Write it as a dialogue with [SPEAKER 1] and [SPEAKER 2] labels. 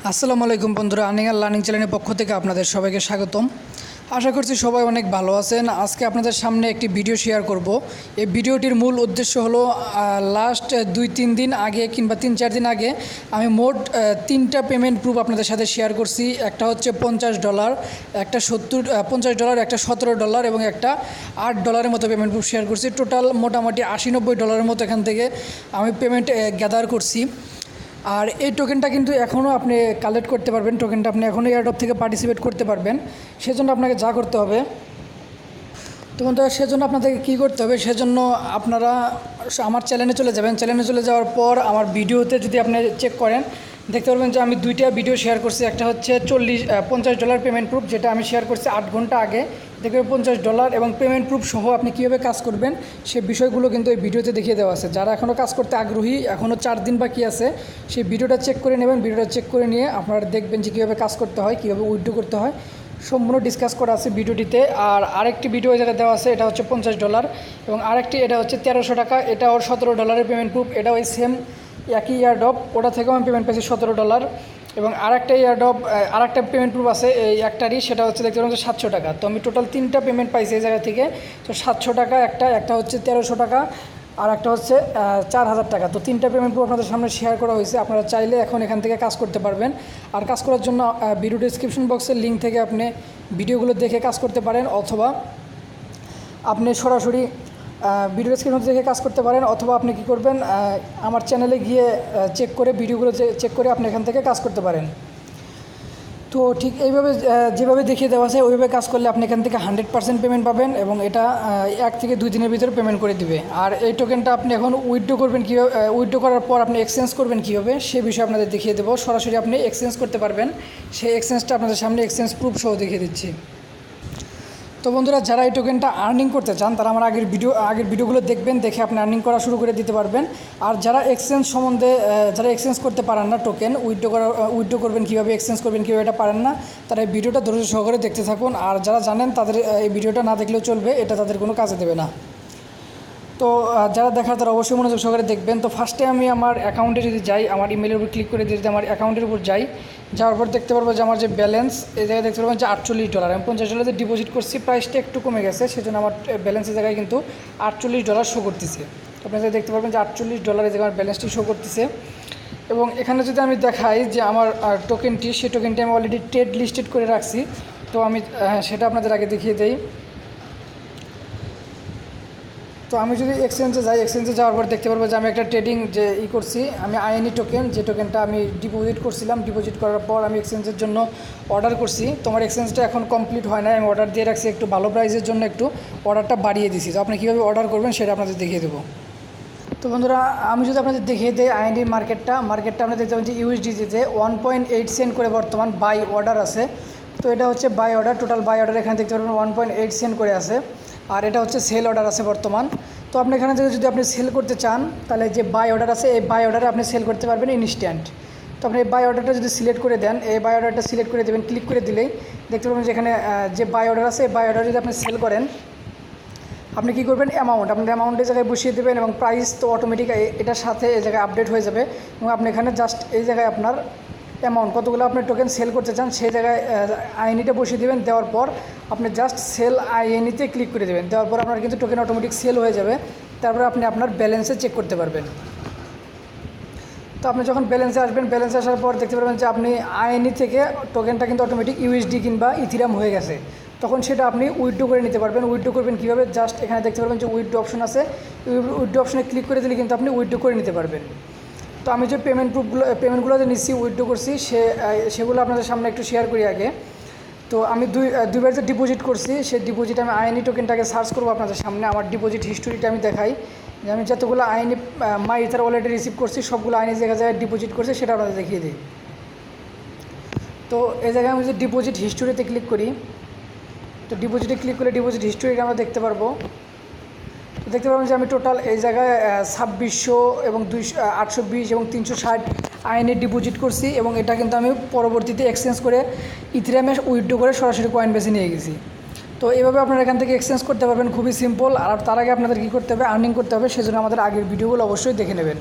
[SPEAKER 1] আসসালামু আলাইকুম বন্ধুরা, আর্নিং চ্যানেলের পক্ষ থেকে আপনাদের সবাইকে স্বাগতম। আশা করছি সবাই অনেক ভালো আছেন। আজকে আপনাদের সামনে একটি ভিডিও শেয়ার করব। এই ভিডিওটির মূল উদ্দেশ্য হলো লাস্ট 2-3 দিন আগে কিংবা 3-4 দিন আগে আমি মোট 3টা পেমেন্ট প্রুফ আপনাদের সাথে শেয়ার করছি। একটা হচ্ছে $50, একটা $50, একটা $17 এবং একটা $8 মতো পেমেন্ট প্রুফ শেয়ার করছি। টোটাল মোটামুটি $80-90 মতো এখান থেকে আমি পেমেন্ট গ্যাদার করছি। আর এই টোকেনটা কিন্তু এখনও আপনি কালেক্ট করতে পারবেন। টোকেনটা আপনি এখনও এয়ারড্রপ থেকে পার্টিসিপেট করতে পারবেন। সেজন্য আপনাকে যা করতে হবে, তো বন্ধুরা সেজন্য আপনাদেরকে কী করতে হবে, সেজন্য আপনারা আমার চ্যানেলে চলে যাবেন। চ্যানেলে চলে যাওয়ার পর আমার ভিডিওতে যদি আপনি চেক করেন, দেখতে পারবেন যে আমি 2টা ভিডিও শেয়ার করছি। একটা হচ্ছে $50 পেমেন্ট প্রুফ, যেটা আমি শেয়ার করছি 8 ঘন্টা আগে। দেখবেন $50 এবং পেমেন্ট প্রুফ সহ আপনি কীভাবে কাজ করবেন সেই বিষয়গুলো কিন্তু এই ভিডিওতে দেখিয়ে দেওয়া আছে। যারা এখনও কাজ করতে আগ্রহী, এখনও 4 দিন বাকি আছে, সেই ভিডিওটা চেক করে নেবেন। ভিডিওটা চেক করে নিয়ে আপনারা দেখবেন যে কীভাবে কাজ করতে হয়, কীভাবে উইথড্র করতে হয়, সম্পূর্ণ ডিসকাস করা আছে ভিডিওটিতে। আর আরেকটি ভিডিও এই জায়গায় দেওয়া আছে, এটা হচ্ছে $50 এবং আরেকটি এটা হচ্ছে $1300, এটা ওর $17 পেমেন্ট প্রুফ। এটা ওই সেম একই এয়ারড্রপ, ওটা থেকেও আমি পেমেন্ট পেয়েছি $17। এবং আরেকটা এয়ারড্রপ, আরেকটা পেমেন্ট প্রুফ আছে এই একটারই, সেটা হচ্ছে দেখতে পাবেন $700। তো আমি টোটাল 3টা পেমেন্ট পাইছি এই জায়গা থেকে। তো $700 একটা হচ্ছে $1300 আর একটা হচ্ছে $4000। তো 3টা পেমেন্ট প্রুফ আপনাদের সামনে শেয়ার করা হয়েছে। আপনারা চাইলে এখন এখান থেকে কাজ করতে পারবেন। আর কাজ করার জন্য ভিডিও ডেসক্রিপশন বক্সের লিঙ্ক থেকে আপনি ভিডিওগুলো দেখে কাজ করতে পারেন, অথবা আপনি সরাসরি ভিডিও ডেসক্রিপশন দেখে কাজ করতে পারেন, অথবা আপনি কি করবেন, আমার চ্যানেলে গিয়ে চেক করে ভিডিওগুলো চেক করে আপনি এখান থেকে কাজ করতে পারেন। তো ঠিক এইভাবে যেভাবে দেখিয়ে দেওয়া আছে ওইভাবে কাজ করলে আপনি এখান থেকে 100% পেমেন্ট পাবেন এবং এটা 1 থেকে 2 দিনের ভিতরে পেমেন্ট করে দিবে। আর এই টোকেনটা আপনি এখন উইথড্র করবেন কীভাবে, উইথড্র করার পর আপনি এক্সচেঞ্জ করবেন কীভাবে সে বিষয়ে আপনাদের দেখিয়ে দেবো। সরাসরি আপনি এক্সচেঞ্জ করতে পারবেন, সেই এক্সচেঞ্জটা আপনাদের সামনে এক্সচেঞ্জ প্রুফ সহ দেখিয়ে দিচ্ছি। তো বন্ধুরা, যারা এই টোকেনটা আর্নিং করতে চান তারা আমার আগের ভিডিওগুলো দেখবেন, দেখে আপনি আর্নিং করা শুরু করে দিতে পারবেন। আর যারা এক্সচেঞ্জ সম্বন্ধে, যারা এক্সচেঞ্জ করতে পারেন না, টোকেন উইথড্র করবেন কীভাবে, এক্সচেঞ্জ করবেন কীভাবে, এটা পারেন না, তারা এই ভিডিওটা ধৈর্য সহকারে দেখতে থাকুন। আর যারা জানেন তাদের এই ভিডিওটা না দেখলেও চলবে, এটা তাদের কোনো কাজে দেবে না। তো যারা দেখার তারা অবশ্যই মনোযোগ সহকারে দেখবেন। তো ফার্স্টে আমি আমার অ্যাকাউন্টে যদি যাই, আমার ইমেলের উপর ক্লিক করে যদি আমার অ্যাকাউন্টের উপর যাই, যাওয়ার পর দেখতে পারবো যে আমার যে ব্যালেন্স, এই জায়গায় দেখতে পারবেন যে $48। আমি $50 ডিপোজিট করছি, প্রাইসটা একটু কমে গেছে, সেজন্য আমার ব্যালেন্সের জায়গায় কিন্তু $48 শো করতেছে। তো আপনারা দেখতে পারবেন যে $48 এই জায়গায় আমার ব্যালেন্সটি শো করতেছে। এবং এখানে যদি আমি দেখাই যে আমার টোকেনটি, সেই টোকেনটি আমি অলরেডি ট্রেড লিস্টেড করে রাখছি। তো আমি সেটা আপনাদের আগে দেখিয়ে দিই। তো আমি যদি এক্সচেঞ্জে যাই, এক্সচেঞ্জে যাওয়ার পর দেখতে পারবো যে আমি একটা ট্রেডিং যে করছি, আমি আইএনই টোকেন, যে টোকেনটা আমি ডিপোজিট করছিলাম, ডিপোজিট করার পর আমি এক্সচেঞ্জের জন্য অর্ডার করছি। তোমার এক্সচেঞ্জটা এখন কমপ্লিট হয় না, আমি অর্ডার দিয়ে রাখছি একটু ভালো প্রাইসের জন্য, একটু অর্ডারটা বাড়িয়ে দিছি। তো আপনি কীভাবে অর্ডার করবেন সেটা আপনাদের দেখিয়ে দেবো। তো বন্ধুরা, আমি যদি আপনাদের দেখিয়ে দিই আইএনডি মার্কেটটা আপনারা দেখতে পাবেন যে USDতে 1.8 সেন্ট করে বর্তমান বাই অর্ডার আছে। তো এটা হচ্ছে buy order, total buy order এখানে দেখতে পারবেন 1.8 সেন্ট করে আছে। আর এটা হচ্ছে সেল অর্ডার আছে বর্তমান। তো আপনি এখানে থেকে যদি আপনি সেল করতে চান, তাহলে যে বাই অর্ডার আছে এই বাই অর্ডারে আপনি সেল করতে পারবেন ইনস্ট্যান্ট। তো আপনি এই বাই অর্ডারটা যদি সিলেক্ট করে দেন, এই বাই অর্ডারটা সিলেক্ট করে দেবেন, ক্লিক করে দিলেই দেখতে পাবেন যে এখানে যে বাই অর্ডার আছে, এই বাই অর্ডার যদি আপনি সেল করেন, আপনি কী করবেন, আপনার অ্যামাউন্টের জায়গায় বসিয়ে দেবেন এবং প্রাইস তো অটোমেটিক এটার সাথে এই জায়গায় আপডেট হয়ে যাবে। এবং আপনি এখানে জাস্ট এই জায়গায় আপনার অ্যামাউন্ট কতগুলো আপনি টোকেন সেল করতে চান সেই জায়গায় আইএনইটা বসিয়ে দেবেন। দেওয়ার পর আপনি জাস্ট সেল আইএনইতে ক্লিক করে দেবেন। দেওয়ার পর আপনার কিন্তু টোকেন অটোমেটিক সেল হয়ে যাবে। তারপরে আপনি আপনার ব্যালেন্সে চেক করতে পারবেন। তো আপনি যখন ব্যালেন্সে আসবেন, ব্যালেন্সে আসার পর দেখতে পারবেন যে আপনি আইএনই থেকে টোকেনটা কিন্তু অটোমেটিক ইউএসডি কিংবা ইথিরিয়াম হয়ে গেছে। তখন সেটা আপনি উইথড্র করে নিতে পারবেন। উইথড্র করবেন কীভাবে, জাস্ট এখানে দেখতে পারবেন যে উইথড্র অপশন আছে, উইথড্র অপশনে ক্লিক করে দিলে কিন্তু আপনি উইথড্র করে নিতে পারবেন। তো আমি যে পেমেন্টগুলো যে নিচ্ছি, উইথড্র করছি, সেগুলো আপনাদের সামনে একটু শেয়ার করি আগে। তো আমি দুইবার যে ডিপোজিট করছি, সেই ডিপোজিট আমি আইএনই টোকেনটাকে সার্চ করবো আপনাদের সামনে। আমার ডিপোজিট হিস্টোরিটা আমি দেখাই যে আমি যতগুলো আইএনই মাই ইথার ওয়ালেটে রিসিভ করছি, সবগুলো আইএনই জায়গায় ডিপোজিট করছি, সেটা আপনাদের দেখিয়ে দিই। তো এই জায়গায় আমি যে ডিপোজিট হিস্টোরিতে ক্লিক করি, তো ডিপোজিটে ক্লিক করলে ডিপোজিট হিস্টোরিটা আমরা দেখতে পারবো। দেখতে পাবেন যে আমি টোটাল এই জায়গায় 2600 এবং 820 এবং 360 আইএনএ ডিপোজিট করছি এবং এটা কিন্তু আমি পরবর্তীতে এক্সচেঞ্জ করে ইথিরিয়ামে উইথড্র করে সরাসরি কয়েন বেসে নিয়ে গেছি। তো এইভাবে আপনারা এখান থেকে এক্সচেঞ্জ করতে পারবেন, খুবই সিম্পল। আর তার আগে আপনাদের কী করতে হবে, আর্নিং করতে হবে, সেজন্য আমাদের আগের ভিডিওগুলো অবশ্যই দেখে নেবেন।